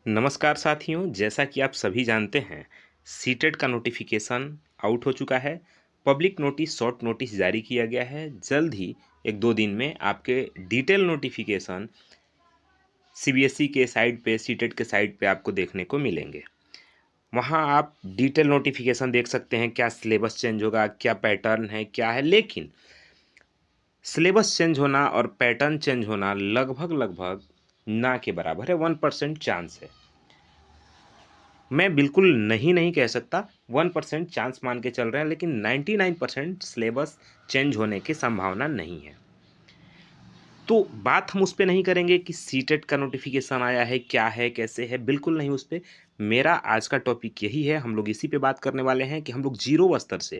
नमस्कार साथियों, जैसा कि आप सभी जानते हैं, सीटेट का नोटिफिकेशन आउट हो चुका है। पब्लिक नोटिस शॉर्ट नोटिस जारी किया गया है। जल्द ही 1-2 दिन में आपके डिटेल नोटिफिकेशन सीबीएसई के साइट पे, सीटेट के साइट पे आपको देखने को मिलेंगे। वहाँ आप डिटेल नोटिफिकेशन देख सकते हैं, क्या सिलेबस चेंज होगा, क्या पैटर्न है, क्या है। लेकिन सिलेबस चेंज होना और पैटर्न चेंज होना लगभग ना के बराबर है, 1% चांस है। मैं बिल्कुल नहीं कह सकता, 1% चांस मान के चल रहे हैं, लेकिन 99% सिलेबस चेंज होने की संभावना नहीं है। तो बात हम उस पे नहीं करेंगे कि सीटेट का नोटिफिकेशन आया है, क्या है, कैसे है, बिल्कुल नहीं उस पे। मेरा आज का टॉपिक यही है, हम लोग इसी पे बात करने वाले हैं कि हम लोग ज़ीरो स्तर से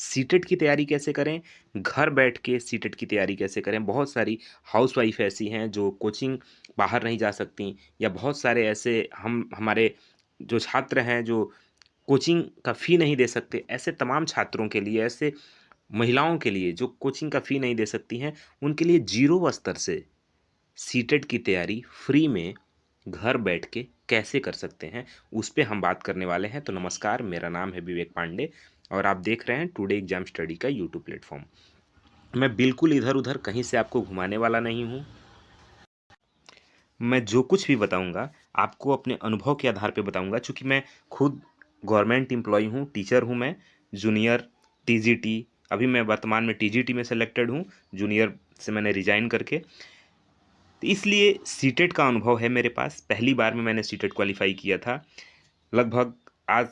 सीटेट की तैयारी कैसे करें, घर बैठ के सीटेट की तैयारी कैसे करें। बहुत सारी हाउसवाइफ ऐसी हैं जो कोचिंग बाहर नहीं जा सकती, या बहुत सारे ऐसे हमारे जो छात्र हैं जो कोचिंग का फ़ी नहीं दे सकते। ऐसे तमाम छात्रों के लिए, ऐसे महिलाओं के लिए जो कोचिंग का फ़ी नहीं दे सकती हैं, उनके लिए ज़ीरो स्तर से सीटेट की तैयारी फ्री में घर बैठ के कैसे कर सकते हैं, उस पे हम बात करने वाले हैं। तो नमस्कार, मेरा नाम है विवेक पांडे और आप देख रहे हैं टुडे एग्जाम स्टडी का यूट्यूब प्लेटफॉर्म। मैं बिल्कुल इधर-उधर कहीं से आपको घुमाने वाला नहीं हूँ। मैं जो कुछ भी बताऊँगा, आपको अपने अनुभव के आधार पे बताऊँगा। चूँकि मैं खुद गवर्नमेंट एम्प्लॉयी हूँ, टीचर हूँ मैं, जूनियर टीजीटी, अभी मैं वर्तमान में टीजीटी में सेलेक्टेड हूँ, जूनियर से मैंने रिज़ाइन करके। तो इसलिए सीटेट का अनुभव है मेरे पास। पहली बार में मैंने सीटेट क्वालिफ़ाई किया था। लगभग आज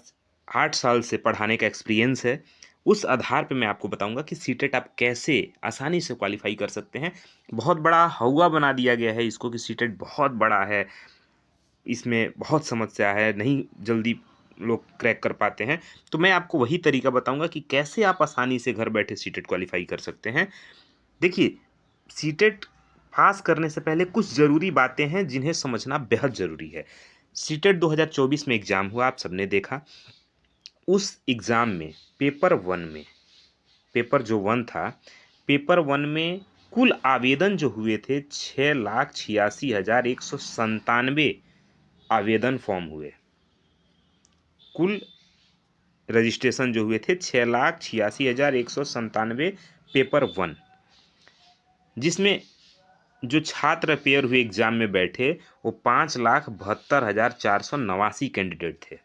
8 साल से पढ़ाने का एक्सपीरियंस है। उस आधार पे मैं आपको बताऊँगा कि सीटेट आप कैसे आसानी से क्वालिफ़ाई कर सकते हैं। बहुत बड़ा हौवा बना दिया गया है इसको कि सीटेट बहुत बड़ा है, इसमें बहुत समस्या है, नहीं जल्दी लोग क्रैक कर पाते हैं। तो मैं आपको वही तरीका बताऊँगा कि कैसे आप आसानी से घर बैठे सीटेट क्वालिफ़ाई कर सकते हैं। देखिए, सीटेट पास करने से पहले कुछ ज़रूरी बातें हैं जिन्हें समझना बेहद ज़रूरी है। सीटेट 2024 में एग्ज़ाम हुआ, आप सबने देखा। उस एग्ज़ाम में पेपर 1 में, पेपर जो 1 था, पेपर 1 में कुल आवेदन जो हुए थे 6,86,197 आवेदन फ़ॉर्म हुए। कुल रजिस्ट्रेशन जो हुए थे 6,86,197 पेपर 1, जिसमें जो छात्र अपेयर हुए एग्ज़ाम में बैठे वो 5,72,489 कैंडिडेट थे।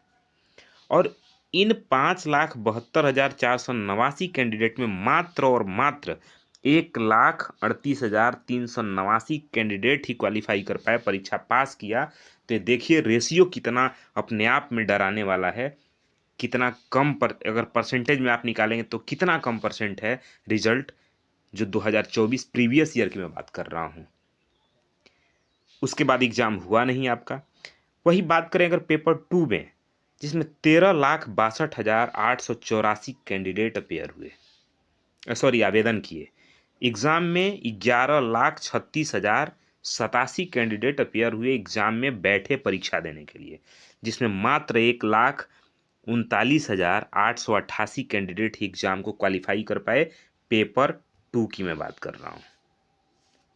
और इन 5,72,489 कैंडिडेट में मात्र और मात्र 1,38,389 कैंडिडेट ही क्वालिफाई कर पाए, परीक्षा पास किया। तो ये देखिए रेशियो कितना अपने आप में डराने वाला है। कितना कम पर, अगर परसेंटेज में आप निकालेंगे तो कितना कम परसेंट है रिजल्ट, जो 2024 प्रीवियस ईयर की मैं बात कर रहा हूँ। उसके बाद एग्ज़ाम हुआ नहीं आपका। वही बात करें अगर पेपर 2 में, जिसमें 13,62,884 कैंडिडेट अपेयर हुए, सॉरी आवेदन किए। एग्ज़ाम में 11,36,087 कैंडिडेट अपेयर हुए, एग्ज़ाम में बैठे परीक्षा देने के लिए, जिसमें मात्र 1,39,888 कैंडिडेट ही एग्ज़ाम को क्वालिफाई कर पाए। पेपर 2 की मैं बात कर रहा हूँ।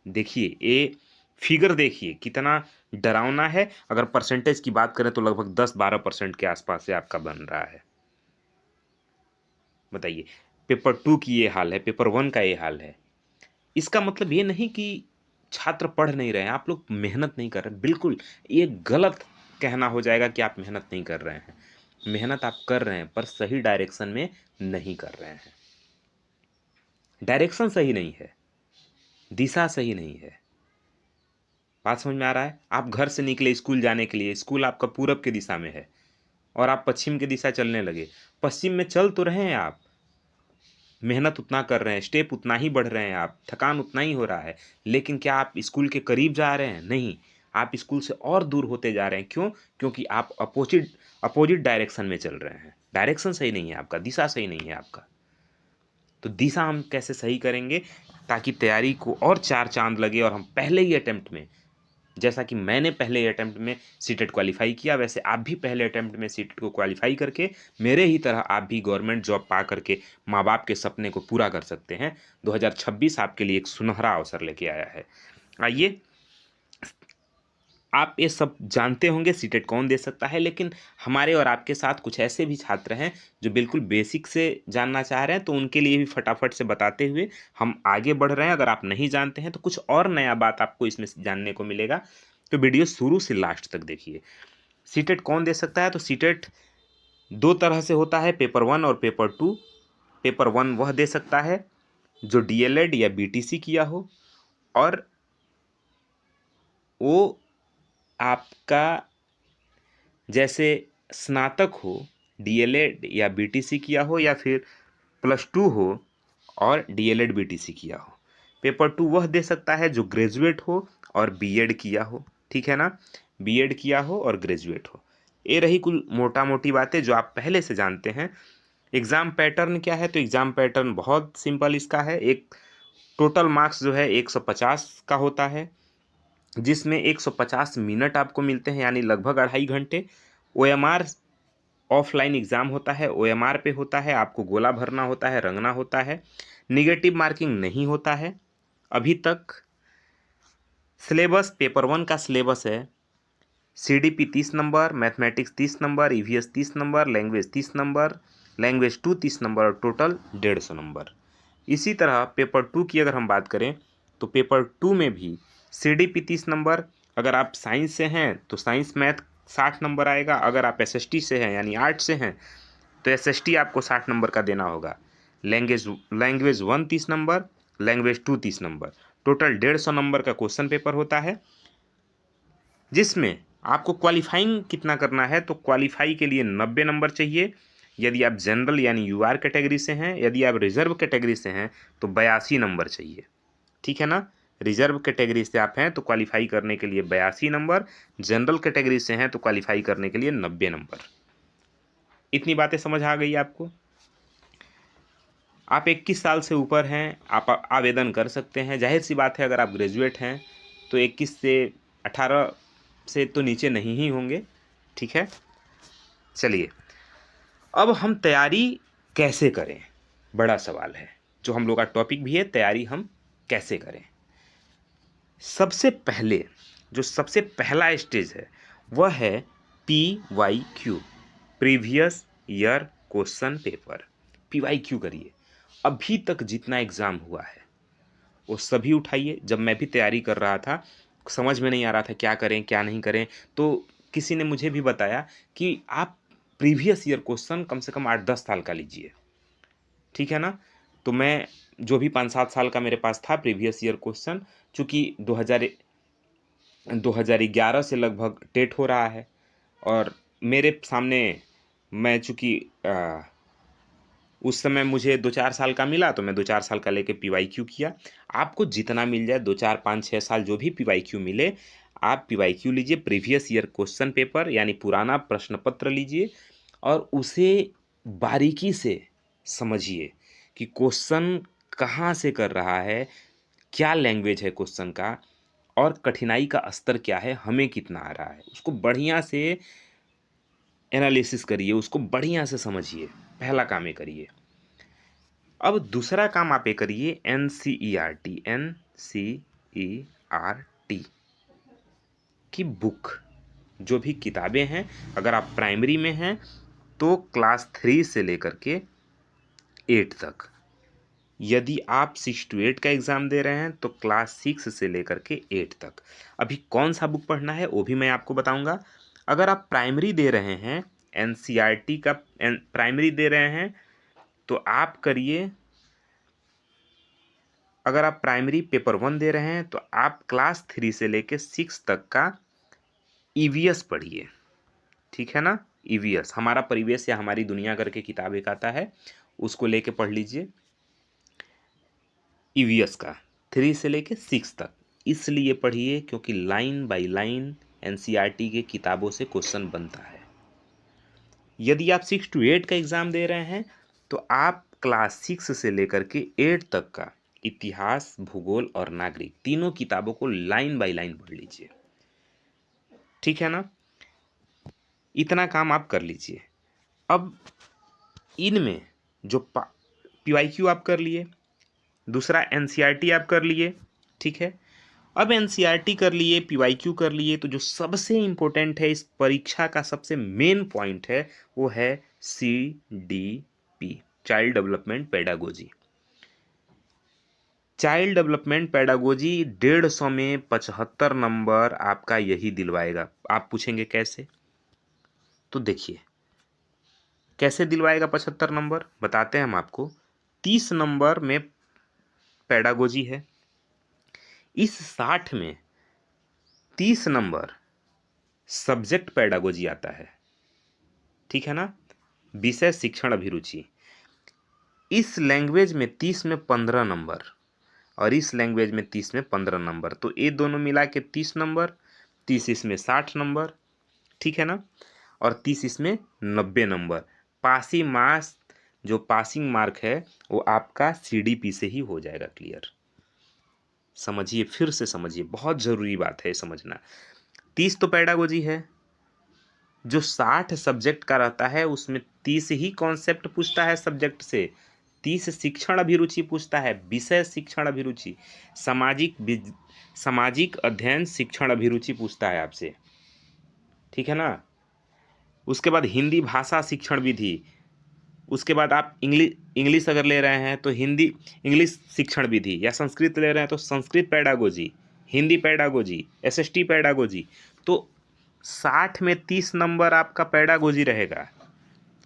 देखिए, ये फिगर देखिए कितना डरावना है। अगर परसेंटेज की बात करें तो लगभग 10-12% के आसपास से आपका बन रहा है। बताइए, पेपर 2 की ये हाल है, पेपर 1 का ये हाल है। इसका मतलब ये नहीं कि छात्र पढ़ नहीं रहे हैं, आप लोग मेहनत नहीं कर रहे। बिल्कुल, ये गलत कहना हो जाएगा कि आप मेहनत नहीं कर रहे हैं। मेहनत आप कर रहे हैं, पर सही डायरेक्शन में नहीं कर रहे हैं। डायरेक्शन सही नहीं है, दिशा सही नहीं है। बात समझ में आ रहा है? आप घर से निकले स्कूल जाने के लिए, स्कूल आपका पूरब की दिशा में है और आप पश्चिम की दिशा चलने लगे। पश्चिम में चल तो रहे हैं आप, मेहनत उतना कर रहे हैं, स्टेप उतना ही बढ़ रहे हैं आप, थकान उतना ही हो रहा है, लेकिन क्या आप स्कूल के करीब जा रहे हैं? नहीं, आप स्कूल से और दूर होते जा रहे हैं। क्यों? क्योंकि आप अपोज़िट अपोज़िट डायरेक्शन में चल रहे हैं। डायरेक्शन सही नहीं है आपका, दिशा सही नहीं है आपका। तो दिशा हम कैसे सही करेंगे ताकि तैयारी को और 4 चाँद लगे और हम पहले ही अटेम्प्ट में, जैसा कि मैंने पहले अटेम्प्ट में सीटेट क्वालिफ़ाई किया, वैसे आप भी पहले अटेम्प्ट में सीटेट को क्वालिफ़ाई करके मेरे ही तरह आप भी गवर्नमेंट जॉब पा करके माँ-बाप के सपने को पूरा कर सकते हैं। 2026 आपके लिए एक सुनहरा अवसर लेके आया है। आइए आप ये सब जानते होंगे सीटेट कौन दे सकता है, लेकिन हमारे और आपके साथ कुछ ऐसे भी छात्र हैं जो बिल्कुल बेसिक से जानना चाह रहे हैं, तो उनके लिए भी फटाफट से बताते हुए हम आगे बढ़ रहे हैं। अगर आप नहीं जानते हैं तो कुछ और नया बात आपको इसमें जानने को मिलेगा, तो वीडियो शुरू से लास्ट तक देखिए। सीटेट कौन दे सकता है? तो सीटेट दो तरह से होता है, पेपर 1 और पेपर 2। पेपर 1 वह दे सकता है जो डीएलएड या बीटीसी किया हो, और वो आपका जैसे स्नातक हो, डीएलएड या बीटीसी किया हो, या फिर +2 हो और डीएलएड बीटीसी किया हो। पेपर 2 वह दे सकता है जो ग्रेजुएट हो और बीएड किया हो, ठीक है ना, बीएड किया हो और ग्रेजुएट हो। ये रही कुल मोटा मोटी बातें जो आप पहले से जानते हैं। एग्ज़ाम पैटर्न क्या है? तो एग्ज़ाम पैटर्न बहुत सिंपल इसका है। एक टोटल मार्क्स जो है 150 का होता है, जिसमें 150 मिनट आपको मिलते हैं, यानी लगभग 2.5 घंटे। ओएमआर ऑफलाइन एग्ज़ाम होता है, ओएमआर पे होता है, आपको गोला भरना होता है, रंगना होता है, निगेटिव मार्किंग नहीं होता है अभी तक। सिलेबस पेपर 1 का सिलेबस है CDP 30 number, mathematics 30 number, EVS 30 number, language 30 number, language 2 30 number और टोटल 150 नंबर। इसी तरह पेपर 2 की अगर हम बात करें तो पेपर 2 में भी सीडीपी 30 नंबर। अगर आप साइंस से हैं तो साइंस मैथ 60 नंबर आएगा। अगर आप एसएसटी से हैं यानी आर्ट से हैं तो एसएसटी आपको 60 नंबर का देना होगा। Language 1 30 number, language 2 30 number, total 150 number का क्वेश्चन पेपर होता है, जिसमें आपको क्वालिफाइंग कितना करना है? तो क्वालिफाई के लिए 90 नंबर चाहिए यदि आप जनरल यानी यूआर कैटेगरी से हैं। यदि आप रिजर्व कैटेगरी से हैं तो 82 नंबर चाहिए, ठीक है ना। रिजर्व कैटेगरी से आप हैं तो क्वालिफाई करने के लिए 82 नंबर, जनरल कैटेगरी से हैं तो क्वालिफाई करने के लिए 90 नंबर। इतनी बातें समझ आ गई आपको? आप 21 साल से ऊपर हैं, आप आवेदन कर सकते हैं। जाहिर सी बात है, अगर आप ग्रेजुएट हैं तो 21 से 18 से तो नीचे नहीं ही होंगे, ठीक है। चलिए, अब हम तैयारी कैसे करें, बड़ा सवाल है। जो हम लोग का टॉपिक भी है, तैयारी हम कैसे करें। सबसे पहला स्टेज है वह है PYQ, previous year question paper. PYQ करिए। अभी तक जितना एग्ज़ाम हुआ है वो सभी उठाइए। जब मैं भी तैयारी कर रहा था, समझ में नहीं आ रहा था क्या करें क्या नहीं करें, तो किसी ने मुझे भी बताया कि आप प्रीवियस ईयर क्वेश्चन कम से कम 8-10 साल का लीजिए, ठीक है ना। तो मैं जो भी 5-7 साल का मेरे पास था प्रीवियस ईयर क्वेश्चन, चूँकि 2011 से लगभग टेट हो रहा है, और मेरे सामने मैं चूँकि उस समय मुझे 2-4 साल का मिला तो मैं 2-4 साल का लेके PYQ किया। आपको जितना मिल जाए 2-4-5-6 साल जो भी PYQ मिले, आप PYQ लीजिए, प्रीवियस ईयर क्वेश्चन पेपर यानी पुराना प्रश्न पत्र लीजिए और उसे बारीकी से समझिए कि क्वेश्चन कहाँ से कर रहा है, क्या लैंग्वेज है क्वेश्चन का, और कठिनाई का स्तर क्या है, हमें कितना आ रहा है। उसको बढ़िया से एनालिसिस करिए, उसको बढ़िया से समझिए। पहला काम ये करिए। अब दूसरा काम आप ये करिए, NCERT की बुक, जो भी किताबें हैं। अगर आप प्राइमरी में हैं तो क्लास 3 से लेकर के 8 तक। यदि आप 6 to 8 का एग्ज़ाम दे रहे हैं तो क्लास 6 से लेकर के 8 तक। अभी कौन सा बुक पढ़ना है वो भी मैं आपको बताऊंगा। अगर आप प्राइमरी दे रहे हैं, NCERT का प्राइमरी दे रहे हैं तो आप करिए, अगर आप प्राइमरी पेपर 1 दे रहे हैं तो आप क्लास 3 से लेके 6 तक का EVS पढ़िए, ठीक है ना। EVS हमारा परिवेश या हमारी दुनिया करके किताब एक आता है, उसको लेके पढ़ लीजिए। EVS का 3 से लेके 6 तक इसलिए पढ़िए क्योंकि लाइन बाय लाइन NCERT के किताबों से क्वेश्चन बनता है। यदि आप 6 to 8 का एग्ज़ाम दे रहे हैं तो आप क्लास 6 से लेकर के 8 तक का इतिहास, भूगोल और नागरिक तीनों किताबों को लाइन बाय लाइन पढ़ लीजिए, ठीक है ना। इतना काम आप कर लीजिए। अब इनमें जो PYQ आप कर लिए, दूसरा NCERT आप कर लिए, ठीक है। अब एनसीईआरटी कर लिए, पीवाईक्यू कर लिए, तो जो सबसे इम्पोर्टेंट है, इस परीक्षा का सबसे मेन पॉइंट है, वो है CDP, child development pedagogy. Child development pedagogy 150 में 75 नंबर आपका यही दिलवाएगा। आप पूछेंगे कैसे? तो देखिए कैसे दिलवाएगा 75 नंबर, बताते हैं हम आपको। 30 नंबर में पेडागोजी है, इस 60 में 30 नंबर सब्जेक्ट पेडागोजी आता है, ठीक है ना, विषय शिक्षण अभिरुचि। इस लैंग्वेज में 30 में 15 नंबर और इस लैंग्वेज में 30 में 15 नंबर, तो ये दोनों मिला के 30 नंबर, 30 इसमें 60 नंबर, ठीक है ना, और 30 इसमें 90 नंबर। पासिंग मार्क्स, जो पासिंग मार्क है वो आपका CDP से ही हो जाएगा क्लियर। समझिए, फिर से समझिए, बहुत ज़रूरी बात है समझना। 30 तो पेडागोजी है, जो 60 सब्जेक्ट का रहता है उसमें 30 ही कॉन्सेप्ट पूछता है सब्जेक्ट से, 30 शिक्षण अभिरुचि पूछता है, विषय शिक्षण अभिरुचि, सामाजिक अध्ययन शिक्षण अभिरुचि पूछता है आपसे, ठीक है ना। उसके बाद हिंदी भाषा शिक्षण विधि, उसके बाद आप इंग्लिश अगर ले रहे हैं तो हिंदी इंग्लिश शिक्षण विधि, या संस्कृत ले रहे हैं तो Sanskrit pedagogy, Hindi pedagogy, SST pedagogy. तो 60 में 30 नंबर आपका पेडागोजी रहेगा,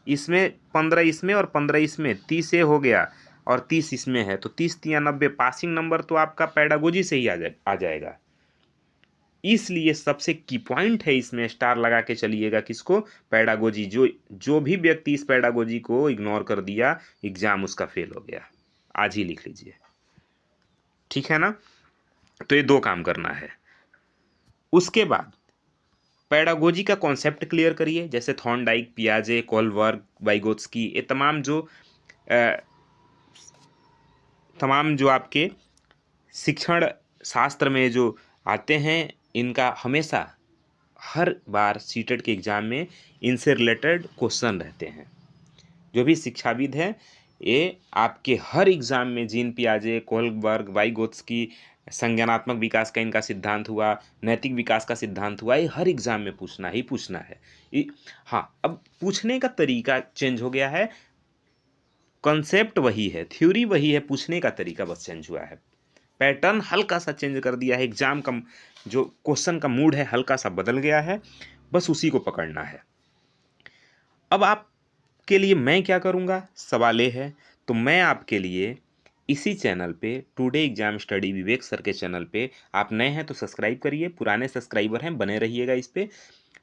इसमें 15 इसमें और 15 इसमें, 30 ये हो गया और 30 इसमें है, तो 30 तिया 90, पासिंग नंबर तो आपका पेडागोजी से ही आ जाएगा। इसलिए सबसे की पॉइंट है इसमें, स्टार लगा के चलिएगा किसको, पेडागोजी। जो भी व्यक्ति इस पेडागोजी को इग्नोर कर दिया, एग्जाम उसका फेल हो गया, आज ही लिख लीजिए, ठीक है ना। तो ये 2 काम करना है। उसके बाद पेडागोजी का कॉन्सेप्ट क्लियर करिए, जैसे थॉर्नडाइक, पियाजे, कोलबर्ग, वाइगोत्स्की, ये तमाम जो आपके शिक्षण शास्त्र में जो आते हैं, इनका हमेशा हर बार सीटेट के एग्जाम में इनसे रिलेटेड क्वेश्चन रहते हैं। जो भी शिक्षाविद हैं, ये आपके हर एग्जाम में जीन पियाजे, कोलबर्ग, वाइगोत्स्की, संज्ञानात्मक विकास का इनका सिद्धांत हुआ, नैतिक विकास का सिद्धांत हुआ, ये हर एग्जाम में पूछना ही पूछना है। हाँ, अब पूछने का तरीका चेंज हो गया है, कॉन्सेप्ट वही है, थ्योरी वही है, पूछने का तरीका बस चेंज हुआ है। पैटर्न हल्का सा चेंज कर दिया है, एग्जाम का जो क्वेश्चन का मूड है हल्का सा बदल गया है, बस उसी को पकड़ना है। अब आपके लिए मैं क्या करूँगा, सवाल ये है। तो मैं आपके लिए इसी चैनल पे, टुडे एग्जाम स्टडी विवेक सर के चैनल पे, आप नए हैं तो सब्सक्राइब करिए, पुराने सब्सक्राइबर हैं बने रहिएगा इस पे।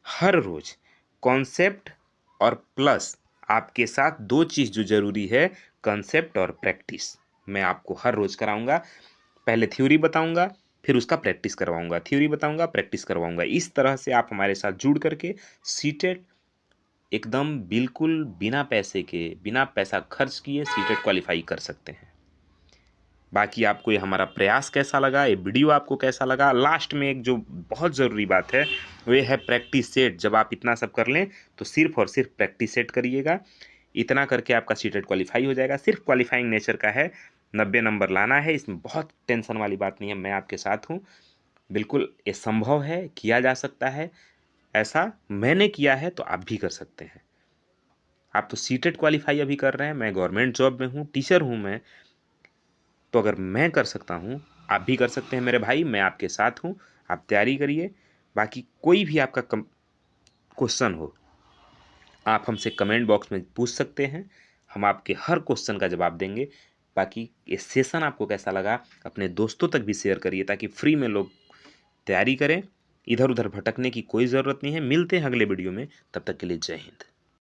हर रोज कॉन्सेप्ट और प्लस आपके साथ 2 चीज़ जो ज़रूरी है, कॉन्सेप्ट और प्रैक्टिस, मैं आपको हर रोज़ कराऊंगा। पहले थ्योरी बताऊंगा, फिर उसका प्रैक्टिस करवाऊंगा, थ्योरी बताऊंगा, प्रैक्टिस करवाऊंगा। इस तरह से आप हमारे साथ जुड़ करके सीटेट एकदम बिल्कुल बिना पैसे के, बिना पैसा खर्च किए सीटेट क्वालिफाई कर सकते हैं। बाकी आपको ये हमारा प्रयास कैसा लगा, ये वीडियो आपको कैसा लगा, लास्ट में एक जो बहुत ज़रूरी बात है वो ये है प्रैक्टिस सेट। जब आप इतना सब कर लें तो सिर्फ और सिर्फ प्रैक्टिस सेट करिएगा, इतना करके आपका सीटेट क्वालिफाई हो जाएगा। सिर्फ क्वालिफाइंग नेचर का है, 90 नंबर लाना है, इसमें बहुत टेंशन वाली बात नहीं है, मैं आपके साथ हूँ। बिल्कुल ये संभव है, किया जा सकता है, ऐसा मैंने किया है तो आप भी कर सकते हैं। आप तो सीटेट क्वालिफाई अभी कर रहे हैं, मैं गवर्नमेंट जॉब में हूँ, टीचर हूँ मैं, तो अगर मैं कर सकता हूँ आप भी कर सकते हैं मेरे भाई, मैं आपके साथ हूँ, आप तैयारी करिए। बाकी कोई भी आपका क्वेश्चन हो, आप हमसे कमेंट बॉक्स में पूछ सकते हैं, हम आपके हर क्वेश्चन का जवाब देंगे। बाकी ये सेशन आपको कैसा लगा अपने दोस्तों तक भी शेयर करिए, ताकि फ्री में लोग तैयारी करें, इधर उधर भटकने की कोई ज़रूरत नहीं है। मिलते हैं अगले वीडियो में, तब तक के लिए जय हिंद।